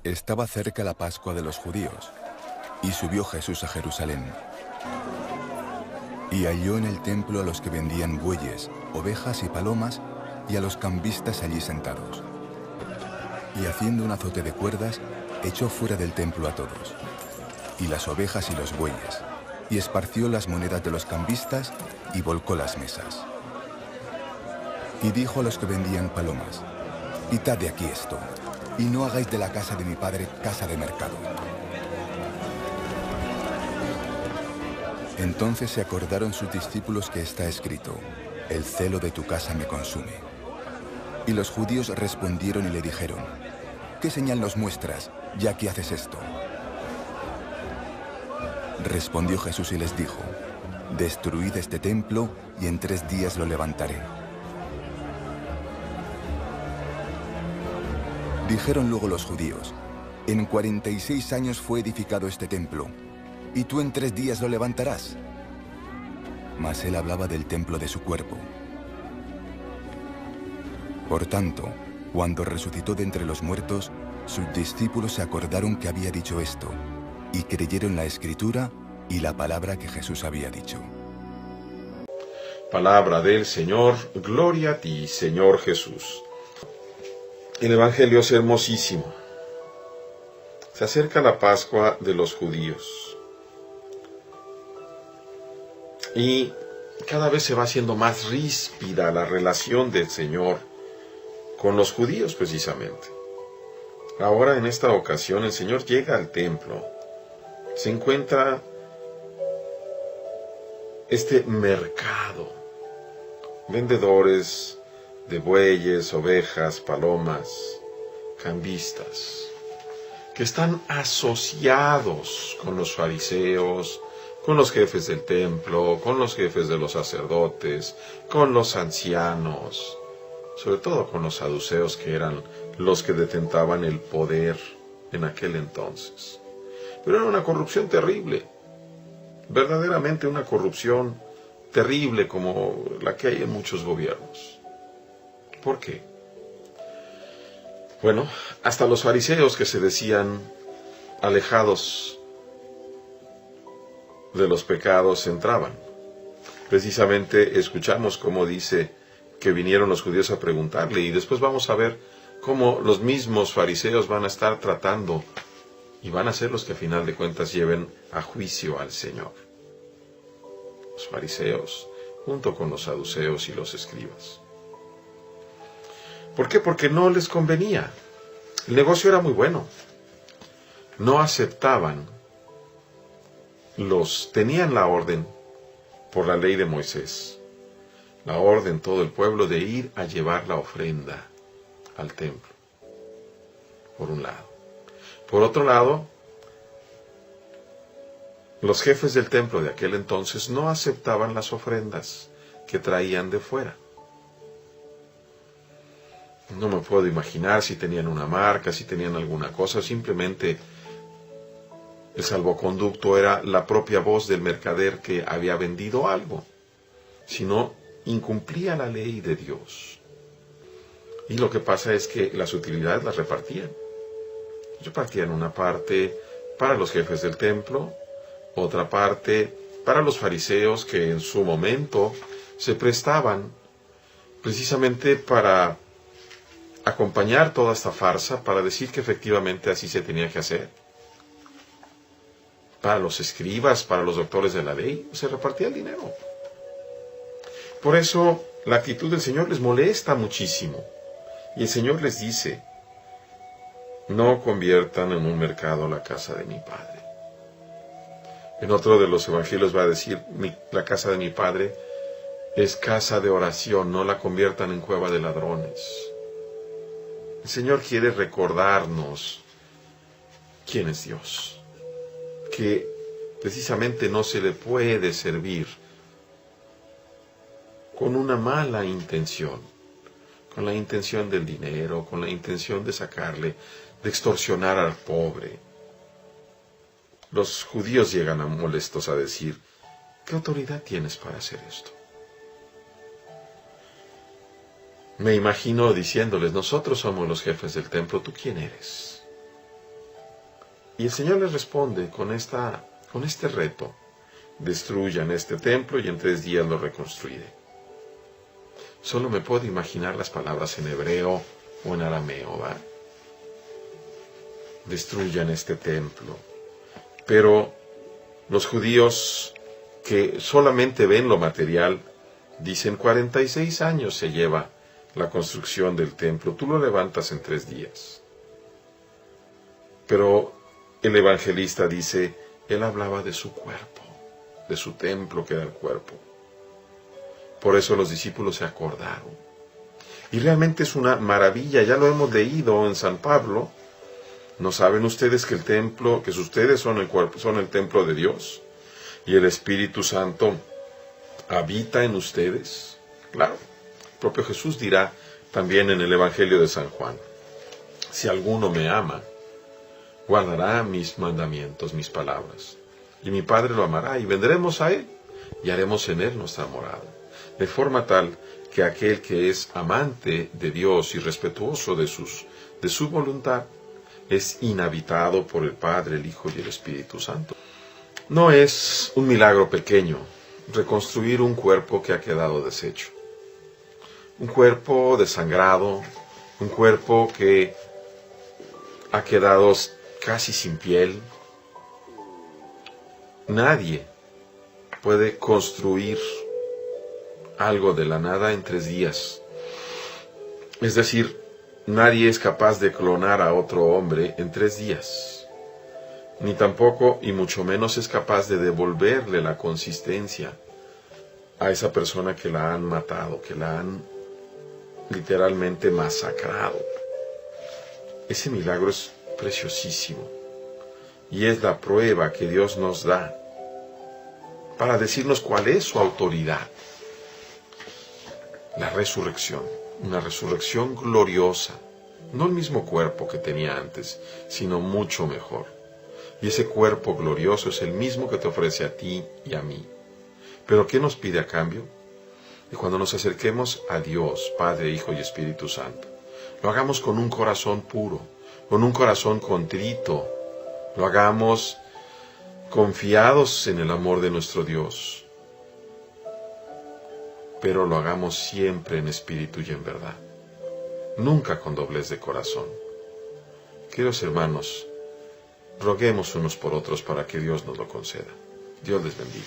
Estaba cerca la Pascua de los judíos, y subió Jesús a Jerusalén. Y halló en el templo a los que vendían bueyes, ovejas y palomas, y a los cambistas allí sentados. Y haciendo un azote de cuerdas, echó fuera del templo a todos, y las ovejas y los bueyes, y esparció las monedas de los cambistas, y volcó las mesas. Y dijo a los que vendían palomas: quitad de aquí esto, y no hagáis de la casa de mi padre casa de mercado. Entonces se acordaron sus discípulos que está escrito: el celo de tu casa me consume. Y los judíos respondieron y le dijeron: ¿qué señal nos muestras, ya que haces esto? Respondió Jesús y les dijo: destruid este templo, y en 3 días lo levantaré. Dijeron luego los judíos: en 46 años fue edificado este templo, ¿y tú en 3 días lo levantarás? Mas él hablaba del templo de su cuerpo. Por tanto, cuando resucitó de entre los muertos, sus discípulos se acordaron que había dicho esto, y creyeron la Escritura y la palabra que Jesús había dicho. Palabra del Señor, gloria a ti, Señor Jesús. El Evangelio es hermosísimo. Se acerca la Pascua de los judíos. Y cada vez se va haciendo más ríspida la relación del Señor con los judíos, precisamente. Ahora, en esta ocasión, el Señor llega al templo. Se encuentra este mercado. Vendedores de bueyes, ovejas, palomas, cambistas, que están asociados con los fariseos, con los jefes del templo, con los jefes de los sacerdotes, con los ancianos, sobre todo con los saduceos, que eran los que detentaban el poder en aquel entonces. Pero era una corrupción terrible, verdaderamente una corrupción terrible como la que hay en muchos gobiernos. ¿Por qué? Bueno, hasta los fariseos, que se decían alejados de los pecados, entraban. Precisamente escuchamos cómo dice que vinieron los judíos a preguntarle, y después vamos a ver cómo los mismos fariseos van a estar tratando y van a ser los que a final de cuentas lleven a juicio al Señor. Los fariseos, junto con los saduceos y los escribas. ¿Por qué? Porque no les convenía. El negocio era muy bueno. No aceptaban. Tenían la orden por la ley de Moisés. La orden, todo el pueblo, de ir a llevar la ofrenda al templo. Por un lado. Por otro lado, los jefes del templo de aquel entonces no aceptaban las ofrendas que traían de fuera. No me puedo imaginar si tenían una marca, si tenían alguna cosa. Simplemente el salvoconducto era la propia voz del mercader que había vendido algo. Si no, incumplía la ley de Dios. Y lo que pasa es que las utilidades las repartían. Repartían una parte para los jefes del templo, otra parte para los fariseos, que en su momento se prestaban precisamente para acompañar toda esta farsa, para decir que efectivamente así se tenía que hacer. Para los escribas, para los doctores de la ley, se repartía el dinero. Por eso la actitud del Señor les molesta muchísimo. Y el Señor les dice: no conviertan en un mercado la casa de mi Padre. En otro de los evangelios va a decir: la casa de mi Padre es casa de oración, no la conviertan en cueva de ladrones. El Señor quiere recordarnos quién es Dios, que precisamente no se le puede servir con una mala intención, con la intención del dinero, con la intención de sacarle, de extorsionar al pobre. Los judíos llegan molestos a decir: ¿qué autoridad tienes para hacer esto? Me imagino diciéndoles, nosotros somos los jefes del templo, ¿tú quién eres? Y el Señor les responde con este reto: destruyan este templo y en 3 días lo reconstruiré. Solo me puedo imaginar las palabras en hebreo o en arameo, ¿va? Destruyan este templo. Pero los judíos que solamente ven lo material, dicen 46 años se lleva la construcción del templo, tú lo levantas en 3 días. Pero el evangelista dice, él hablaba de su cuerpo, de su templo que era el cuerpo. Por eso los discípulos se acordaron. Y realmente es una maravilla, ya lo hemos leído en San Pablo. ¿No saben ustedes que ustedes son el cuerpo, son el templo de Dios? Y el Espíritu Santo habita en ustedes. Claro, el propio Jesús dirá también en el Evangelio de San Juan: si alguno me ama, guardará mis mandamientos, mis palabras, y mi Padre lo amará, y vendremos a él, y haremos en él nuestra morada. De forma tal que aquel que es amante de Dios y respetuoso de su voluntad, es inhabitado por el Padre, el Hijo y el Espíritu Santo. No es un milagro pequeño reconstruir un cuerpo que ha quedado deshecho. Un cuerpo desangrado, un cuerpo que ha quedado casi sin piel. Nadie puede construir algo de la nada en 3 días. Es decir, nadie es capaz de clonar a otro hombre en 3 días. Ni tampoco, y mucho menos, es capaz de devolverle la consistencia a esa persona que la han matado, que la han literalmente masacrado. Ese milagro es preciosísimo y es la prueba que Dios nos da para decirnos cuál es su autoridad. La resurrección, una resurrección gloriosa, no el mismo cuerpo que tenía antes, sino mucho mejor. Y ese cuerpo glorioso es el mismo que te ofrece a ti y a mí. ¿Pero qué nos pide a cambio? Y cuando nos acerquemos a Dios, Padre, Hijo y Espíritu Santo, lo hagamos con un corazón puro, con un corazón contrito, lo hagamos confiados en el amor de nuestro Dios, pero lo hagamos siempre en espíritu y en verdad, nunca con doblez de corazón. Queridos hermanos, roguemos unos por otros para que Dios nos lo conceda. Dios les bendiga.